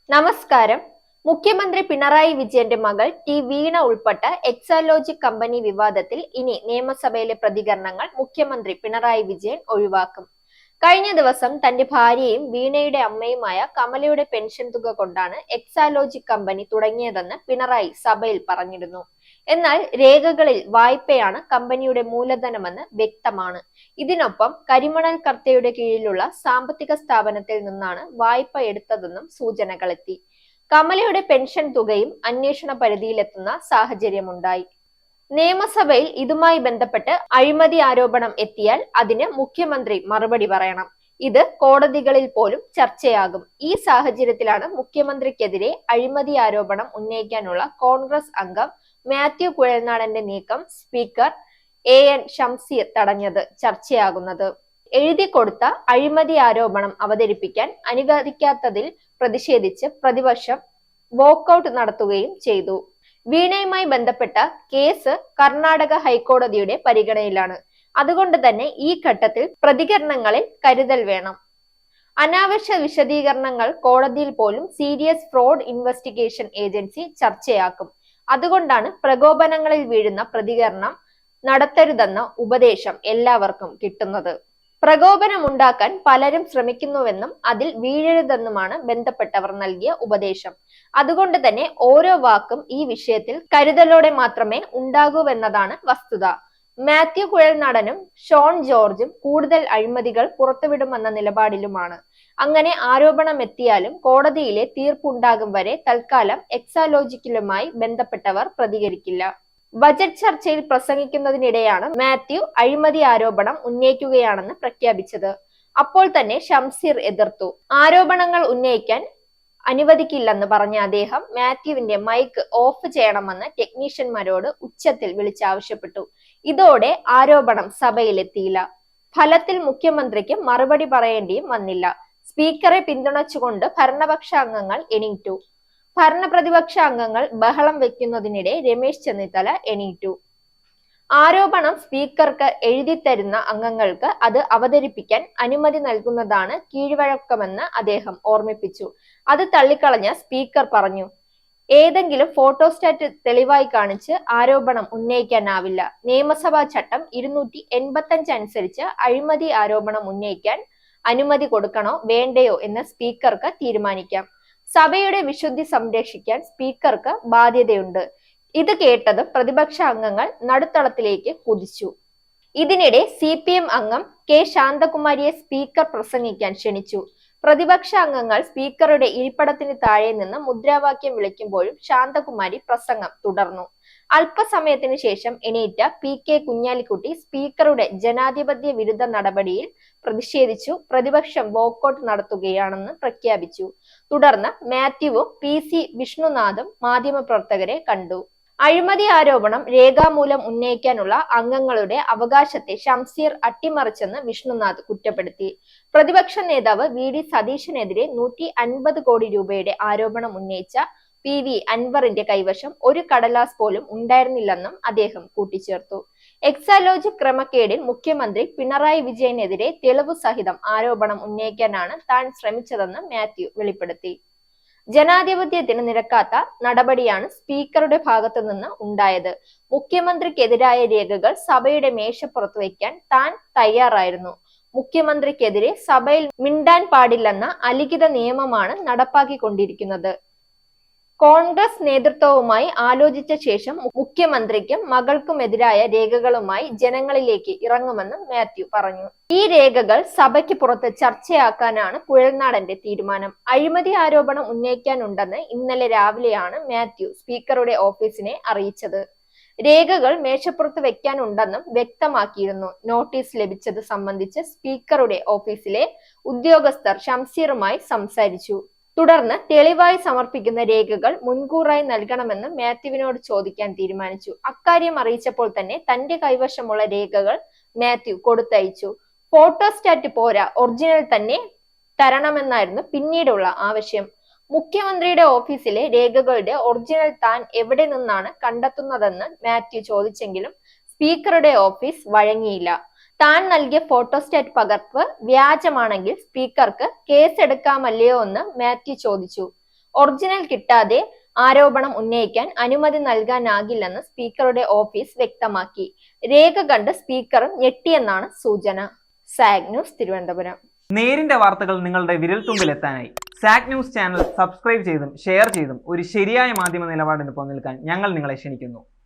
നമസ്കാരം. മുഖ്യമന്ത്രി പിണറായി വിജയന്റെ മകൾ ടി വീണ ഉൾപ്പെട്ട എക്സാലോജിക് കമ്പനി വിവാദത്തിൽ ഇനി നിയമസഭയിലെ പ്രതികരണങ്ങൾ മുഖ്യമന്ത്രി പിണറായി വിജയൻ ഒഴിവാക്കും. കഴിഞ്ഞ ദിവസം തന്റെ ഭാര്യയും വീണയുടെ അമ്മയുമായ കമലയുടെ പെൻഷൻ തുക കൊണ്ടാണ് എക്സാലോജിക് കമ്പനി തുടങ്ങിയതെന്ന് പിണറായി സഭയിൽ പറഞ്ഞിരുന്നു. എന്നാൽ രേഖകളിൽ വായ്പയാണ് കമ്പനിയുടെ മൂലധനമെന്ന് വ്യക്തമാണ്. ഇതിനൊപ്പം കരിമണൽ കർത്തയുടെ കീഴിലുള്ള സാമ്പത്തിക സ്ഥാപനത്തിൽ നിന്നാണ് വായ്പ എടുത്തതെന്നും സൂചനകളെത്തി. കമലയുടെ പെൻഷൻ തുകയും അന്വേഷണ പരിധിയിലെത്തുന്ന സാഹചര്യമുണ്ടായി. നിയമസഭയിൽ ഇതുമായി ബന്ധപ്പെട്ട് അഴിമതി ആരോപണം എത്തിയാൽ അതിന് മുഖ്യമന്ത്രി മറുപടി പറയണം. ഇത് കോടതികളിൽ പോലും ചർച്ചയാകും. ഈ സാഹചര്യത്തിലാണ് മുഖ്യമന്ത്രിക്കെതിരെ അഴിമതി ആരോപണം ഉന്നയിക്കാനുള്ള കോൺഗ്രസ് അംഗം മാത്യു കുഴൽനാടന്റെ നീക്കം സ്പീക്കർ AN ഷംസീർ തടഞ്ഞത് ചർച്ചയാകുന്നത്. എഴുതി കൊടുത്ത അഴിമതി ആരോപണം അവതരിപ്പിക്കാൻ അനുവദിക്കാത്തതിൽ പ്രതിഷേധിച്ച് പ്രതിപക്ഷം വോക്കൌട്ട് നടത്തുകയും ചെയ്തു. വീണയുമായി ബന്ധപ്പെട്ട കേസ് കർണാടക ഹൈക്കോടതിയുടെ പരിഗണനയിലാണ്. അതുകൊണ്ട് തന്നെ ഈ ഘട്ടത്തിൽ പ്രതികരണങ്ങളിൽ കരുതൽ വേണം. അനാവശ്യ വിശദീകരണങ്ങൾ കോടതിയിൽ പോലും സീരിയസ് ഫ്രോഡ് ഇൻവെസ്റ്റിഗേഷൻ ഏജൻസി ചർച്ചയാക്കും. അതുകൊണ്ടാണ് പ്രകോപനങ്ങളിൽ വീഴുന്ന പ്രതികരണം നടത്തരുതെന്ന ഉപദേശം എല്ലാവർക്കും കിട്ടുന്നത്. പ്രകോപനമുണ്ടാക്കാൻ പലരും ശ്രമിക്കുന്നുവെന്നും അതിൽ വീഴരുതെന്നുമാണ് ബന്ധപ്പെട്ടവർ നൽകിയ ഉപദേശം. അതുകൊണ്ട് തന്നെ ഓരോ വാക്കും ഈ വിഷയത്തിൽ കരുതലോടെ മാത്രമേ ഉണ്ടാകൂവെന്നതാണ് വസ്തുത. മാത്യു കുഴൽനാടനും ഷോൺ ജോർജും കൂടുതൽ അഴിമതികൾ പുറത്തുവിടുമെന്ന നിലപാടിലുമാണ്. അങ്ങനെ ആരോപണം എത്തിയാലും കോടതിയിലെ തീർപ്പുണ്ടാകും വരെ തൽക്കാലം എക്സാലോജിക്കലുമായി ബന്ധപ്പെട്ടവർ പ്രതികരിക്കില്ല. ബജറ്റ് ചർച്ചയിൽ പ്രസംഗിക്കുന്നതിനിടെയാണ് മാത്യു അഴിമതി ആരോപണം ഉന്നയിക്കുകയാണെന്ന് പ്രഖ്യാപിച്ചത്. അപ്പോൾ തന്നെ ഷംസീർ എതിർത്തു. ആരോപണങ്ങൾ ഉന്നയിക്കാൻ അനുവദിക്കില്ലെന്ന് പറഞ്ഞ അദ്ദേഹം മാത്യുവിന്റെ മൈക്ക് ഓഫ് ചെയ്യണമെന്ന് ടെക്നീഷ്യന്മാരോട് ഉച്ചത്തിൽ വിളിച്ചാവശ്യപ്പെട്ടു. ഇതോടെ ആരോപണം സഭയിലെത്തിയില്ല. ഫലത്തിൽ മുഖ്യമന്ത്രിക്ക് മറുപടി പറയേണ്ടിയും വന്നില്ല. സ്പീക്കറെ പിന്തുണച്ചുകൊണ്ട് ഭരണപക്ഷ അംഗങ്ങൾ എണീറ്റു. ഭരണപ്രതിപക്ഷ അംഗങ്ങൾ ബഹളം വെക്കുന്നതിനിടെ രമേശ് ചെന്നിത്തല എണീറ്റു. ആരോപണം സ്പീക്കർക്ക് എഴുതിത്തരുന്ന അംഗങ്ങൾക്ക് അത് അവതരിപ്പിക്കാൻ അനുമതി നൽകുന്നതാണ് കീഴ്വഴക്കമെന്ന് അദ്ദേഹം ഓർമ്മിപ്പിച്ചു. അത് തള്ളിക്കളഞ്ഞ സ്പീക്കർ പറഞ്ഞു, ഏതെങ്കിലും ഫോട്ടോസ്റ്റാറ്റ് തെളിവായി കാണിച്ച് ആരോപണം ഉന്നയിക്കാനാവില്ല. നിയമസഭാ ചട്ടം 285 അനുസരിച്ച് അഴിമതി ആരോപണം ഉന്നയിക്കാൻ അനുമതി കൊടുക്കണോ വേണ്ടയോ എന്ന് സ്പീക്കർക്ക് തീരുമാനിക്കാം. സഭയുടെ വിശുദ്ധി സംരക്ഷിക്കാൻ സ്പീക്കർക്ക് ബാധ്യതയുണ്ട്. ഇത് കേട്ടതും പ്രതിപക്ഷ അംഗങ്ങൾ നടുത്തളത്തിലേക്ക് കുതിച്ചു. ഇതിനിടെ CPM അംഗം K ശാന്തകുമാരിയെ സ്പീക്കർ പ്രസംഗിക്കാൻ ക്ഷണിച്ചു. പ്രതിപക്ഷ അംഗങ്ങൾ സ്പീക്കറുടെ ഇരിപ്പിടത്തിന് താഴെ നിന്ന് മുദ്രാവാക്യം വിളിക്കുമ്പോഴും ശാന്തകുമാരി പ്രസംഗം തുടർന്നു. അല്പസമയത്തിന് ശേഷം എണീറ്റ PK കുഞ്ഞാലിക്കുട്ടി സ്പീക്കറുടെ ജനാധിപത്യ വിരുദ്ധ നടപടിയിൽ പ്രതിഷേധിച്ചു പ്രതിപക്ഷം വോക്കൌട്ട് നടത്തുകയാണെന്ന് പ്രഖ്യാപിച്ചു. തുടർന്ന് മാത്യുവും PC വിഷ്ണുനാഥും മാധ്യമപ്രവർത്തകരെ കണ്ടു. അഴിമതി ആരോപണം രേഖാമൂലം ഉന്നയിക്കാനുള്ള അംഗങ്ങളുടെ അവകാശത്തെ ഷംസീർ അട്ടിമറിച്ചെന്ന് വിഷ്ണുനാഥ് കുറ്റപ്പെടുത്തി. പ്രതിപക്ഷ നേതാവ് VD സതീശനെതിരെ 150 കോടി രൂപയുടെ ആരോപണം ഉന്നയിച്ച PV അൻവറിന്റെ കൈവശം ഒരു കടലാസ് പോലും ഉണ്ടായിരുന്നില്ലെന്നും അദ്ദേഹം കൂട്ടിച്ചേർത്തു. എക്സാലോജിക് ക്രമക്കേടിൽ മുഖ്യമന്ത്രി പിണറായി വിജയനെതിരെ തെളിവു സഹിതം ആരോപണം ഉന്നയിക്കാനാണ് താൻ ശ്രമിച്ചതെന്ന് മാത്യു വെളിപ്പെടുത്തി. ജനാധിപത്യത്തിന് നിരക്കാത്ത നടപടിയാണ് സ്പീക്കറുടെ ഭാഗത്തു നിന്ന് ഉണ്ടായത്. മുഖ്യമന്ത്രിക്കെതിരായ രേഖകൾ സഭയുടെ മേശപ്പുറത്ത് വയ്ക്കാൻ താൻ തയ്യാറായിരുന്നു. മുഖ്യമന്ത്രിക്കെതിരെ സഭയിൽ മിണ്ടാൻ പാടില്ലെന്ന അലിഖിത നിയമമാണ് നടപ്പാക്കിക്കൊണ്ടിരിക്കുന്നത്. കോൺഗ്രസ് നേതൃത്വവുമായി ആലോചിച്ച ശേഷം മുഖ്യമന്ത്രിക്കും മകൾക്കുമെതിരായ രേഖകളുമായി ജനങ്ങളിലേക്ക് ഇറങ്ങുമെന്നും മാത്യു പറഞ്ഞു. ഈ രേഖകൾ സഭയ്ക്ക് പുറത്ത് ചർച്ചയാക്കാനാണ് കുഴൽനാടന്റെ തീരുമാനം. അഴിമതി ആരോപണം ഉന്നയിക്കാനുണ്ടെന്ന് ഇന്നലെ രാവിലെയാണ് മാത്യു സ്പീക്കറുടെ ഓഫീസിനെ അറിയിച്ചത്. രേഖകൾ മേശപ്പുറത്ത് വെക്കാനുണ്ടെന്നും വ്യക്തമാക്കിയിരുന്നു. നോട്ടീസ് ലഭിച്ചത് സംബന്ധിച്ച് സ്പീക്കറുടെ ഓഫീസിലെ ഉദ്യോഗസ്ഥർ ഷംസീറുമായി സംസാരിച്ചു. തുടർന്ന് തെളിവായി സമർപ്പിക്കുന്ന രേഖകൾ മുൻകൂറായി നൽകണമെന്ന് മാത്യുവിനോട് ചോദിക്കാൻ തീരുമാനിച്ചു. അക്കാര്യം അറിയിച്ചപ്പോൾ തന്നെ തന്റെ കൈവശമുള്ള രേഖകൾ മാത്യു കൊടുത്തയച്ചു. ഫോട്ടോസ്റ്റാറ്റ് പോരാ, ഒറിജിനൽ തന്നെ തരണമെന്നായിരുന്നു പിന്നീടുള്ള ആവശ്യം. മുഖ്യമന്ത്രിയുടെ ഓഫീസിലെ രേഖകളുടെ ഒറിജിനൽ താൻ എവിടെ നിന്നാണ് കണ്ടെത്തുന്നതെന്ന് മാത്യു ചോദിച്ചെങ്കിലും സ്പീക്കറുടെ ഓഫീസ് വഴങ്ങിയില്ല. താൻ നൽകിയ ഫോട്ടോസ്റ്റാറ്റ് പകർപ്പ് വ്യാജമാണെങ്കിൽ സ്പീക്കർക്ക് കേസെടുക്കാമല്ലയോ എന്ന് മാത്യു ചോദിച്ചു. ഒറിജിനൽ കിട്ടാതെ ആരോപണം ഉന്നയിക്കാൻ അനുമതി നൽകാനാകില്ലെന്ന് സ്പീക്കറുടെ ഓഫീസ് വ്യക്തമാക്കി. രേഖ കണ്ട് സ്പീക്കറും ഞെട്ടിയെന്നാണ് സൂചന. Zag news, Thiruvananthapuram. നേരിന്റെ വാർത്തകൾ നിങ്ങളുടെ വിരൽത്തുമ്പിലെത്താനായി സാഗ് ന്യൂസ് ചാനൽ സബ്സ്ക്രൈബ് ചെയ്തും ഷെയർ ചെയ്തും ഒരു ശരിയായ മാധ്യമ നിലപാടിനൊപ്പം നിൽക്കാൻ ഞങ്ങൾ നിങ്ങളെ ക്ഷണിക്കുന്നു.